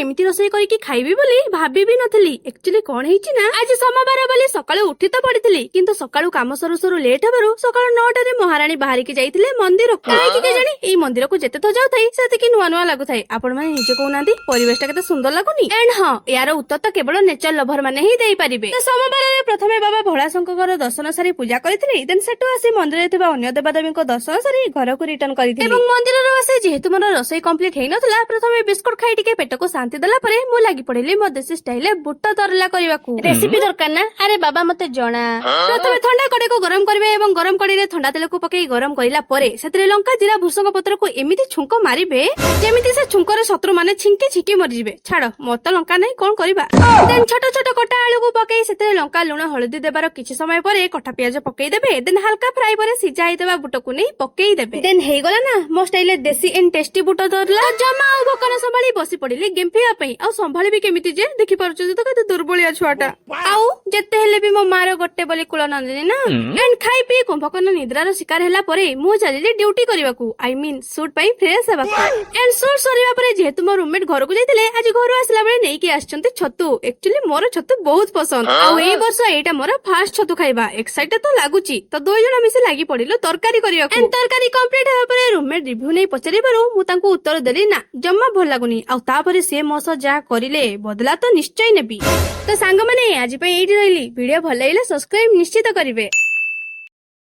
ଏମିତି ରୋଷେଇ କରିକି ଖାଇବି ବୋଲି ଭାବିବି ନଥିଲି। ଆକ୍ଚୁଆଲି କଣ ହେଇଛି ନା ଆଜି ସୋମବାର ବୋଲି ସକାଳୁ ଉଠି ତ ପଡିଥିଲି, କିନ୍ତୁ ସକାଳୁ କାମ ସରୁ ସରୁ ଲେଟ୍ ହେବାରୁ ସକାଳ 9ଟାରେ ମହାରାଣୀ ବାହାରିକି ଯାଇଥିଲେ ମନ୍ଦିରକୁ। କାହିଁକି କେଜାଣି ଏଇ ମନ୍ଦିରକୁ ଯେତେ ଥର ଯାଉଥାଏ ସେତିକି ନୂଆ ନୂଆ ଲାଗୁଥାଏ। ଆପଣ ମାନେ ନିଜେ କହୁନାହାନ୍ତି ପରିବେଶଟା କେତେ ସୁନ୍ଦର ଲାଗୁନି? ଏଣ୍ଡ ହଁ, ଏହାର ଉତ୍ତର ତ କେବଳ ନେଚର ଲଭର ମାନେ ହିଁ ଦେଇପାରିବେ। ତ ସୋମବାରରେ ପ୍ରଥମେ ବାବା ଭୋଳାଶଙ୍କରଙ୍କର ଦର୍ଶନ ସାରି ପୂଜା କରିଥିଲି, ଦେନ୍ ସେଠୁ ଆସି ମନ୍ଦିରରେ ଥିବା ଅନ୍ୟ ଦେବାଦେବୀଙ୍କ ଦର୍ଶନ ସାରି ଘରକୁ ରିଟର୍ନ କରିଥିଲି। ଏବଂ ମନ୍ଦିରରୁ ଆସି ଯେହେତୁ ମୋର ରୋଷେଇ କମ୍ପ୍ଲିଟ ହେଇନଥିଲା, ପ୍ରଥମେ ବିସ୍କୁଟ ଖାଇ ଟିକେ ପେଟକୁ ଶାନ୍ତି ଦେଲା ପରେ ମୁଁ ଲାଗି ପଡିଲି ମୋ ଦେଶୀ ଷ୍ଟାଇଲରେ ବୁଟ ତରଲା କରିବାକୁ। ରେସିପି ଦରକାର ନା? ଆରେ ବାବା ମତେ ଜଣା। ପ୍ରଥମେ ଥଣ୍ଡା କଡେଇକୁ ଗରମ କରିବେ ଏବଂ ଗରମ କଡେଇରେ ଥଣ୍ଡା ତେଲକୁ ପକେଇ ଗରମ କରିଲା ପରେ ସେଥିରେ ଲଙ୍କା, ଜିରା, ଭୃଷଙ୍ଗ ପତ୍ରକୁ ଏମିତି ଛୁଙ୍କ ମାରିବେ ଯେମିତି ସେ ଛୁଙ୍କରେ ଶତ୍ରୁ ମାନେ ଛିଙ୍କି ଛିଙ୍କି ମରିଯିବେ। ଛାଡ, ମୋର ତ ଲଙ୍କା ନାହିଁ, କଣ କରିବା? ଦେନ୍ ଛୋଟ ଛୋଟ କଟା ଆଳୁକୁ ପକେଇ ସେଥିରେ ଲଙ୍କା, ଲୁଣ, ହଳଦୀ ଦେବାର କିଛି ସମୟ ପରେ କଟା ପିଆଜ ପକେଇଦେବେ। ଦେନ୍ ହାଲକା ଫ୍ରାଏ ପରେ ସିଝା ହେଇଥିବା ବୁଟକୁ ନେଇ ପକେଇଦେବେ। ଦେନ୍ ହେଇଗଲା ନା ମୋ ଷ୍ଟାଇଲରେ ଦେଶୀ ଏଣ୍ଡ ଟେଷ୍ଟି ବୁଟ ତରଲା। ଜମା ଆଉ ଭୋକ ନ ସମ୍ଭାଳି ବସି ପଡିଲି ଗେମ୍ପିବା ପାଇଁ। ଆଉ ସମ୍ଭାଳିବି କେମିତି ଯେ? ଦେଖିପାରୁଛନ୍ତି ତ କେତେ ଦୁର୍ବଳିଆ ଛୁଆଟା। ଆଉ ଯେତେ ହେଲେ ବି ମୋ ମାର ଗୋଟେ ବୋଲି କୁଳ ନନ୍ଦିନୀ ନା। ଏଣ୍ଡ ଖାଇ ପିଇ କୁମ୍ଭକର୍ଣ୍ଣ ନିଦ୍ରାର ଶିକାର ହେଲା ପରେ ମୁଁ ଚାଲିଲି ଡ୍ୟୁଟି କରିବାକୁ, ଆଇ ମିନ୍ ସୁଟ୍ ପାଇଁ ଫ୍ରେଶ ହେବାକୁ। ଏଣ୍ଡ ସୁଟ୍ ସରିବା ପରେ ଯେହେତୁ ମୋ ରୁମମେଟ ଘରକୁ ଯାଇଥିଲେ, ଆଜି ଘରୁ ଆସିଲା ବେଳେ ନେଇକି ଆସିଛନ୍ତି ଛତୁ। ଆକ୍ଚୁଆଲି ମୋର ଛତୁ ବହୁତ ପସନ୍ଦ, ଆଉ ଏଇ ବର୍ଷ ଏଇଟା ମୋର ଫାଷ୍ଟ ଛତୁ ଖାଇବା। ଏକ୍ସାଇଟେଡ ତ ଲାଗୁଛି, ତ ଦୁଇ ଜଣ ମିଶି ଲାଗି ପଡିଲୁ ତରକାରୀ କରିବାକୁ। ଏଣ୍ଡ ତରକାରୀ କମ୍ପ୍ଲିଟ ହେବା ପରେ ରୁମମେଟ ରିଭ୍ୟୁ ନେଇ ପଚାରିବାରୁ ମୁଁ ତାଙ୍କୁ ଉତ୍ତର ଦେଲି ନା ଜମା ଭଲ ଲାଗୁନି। ଆଉ ତାପରେ ସେ ମୋ ସହ ଯାହା କରିଲେ ବଦଲା ତ ନିଶ୍ଚୟ ନେବି। ତ ସାଙ୍ଗମାନେ ଆଜି ପାଇଁ ଏଇଠି ରହିଲି। ଭିଡିଓ ଭଲ ଲାଗିଲେ ସବସ୍କ୍ରାଇବ ନିଶ୍ଚିତ କରିବେ।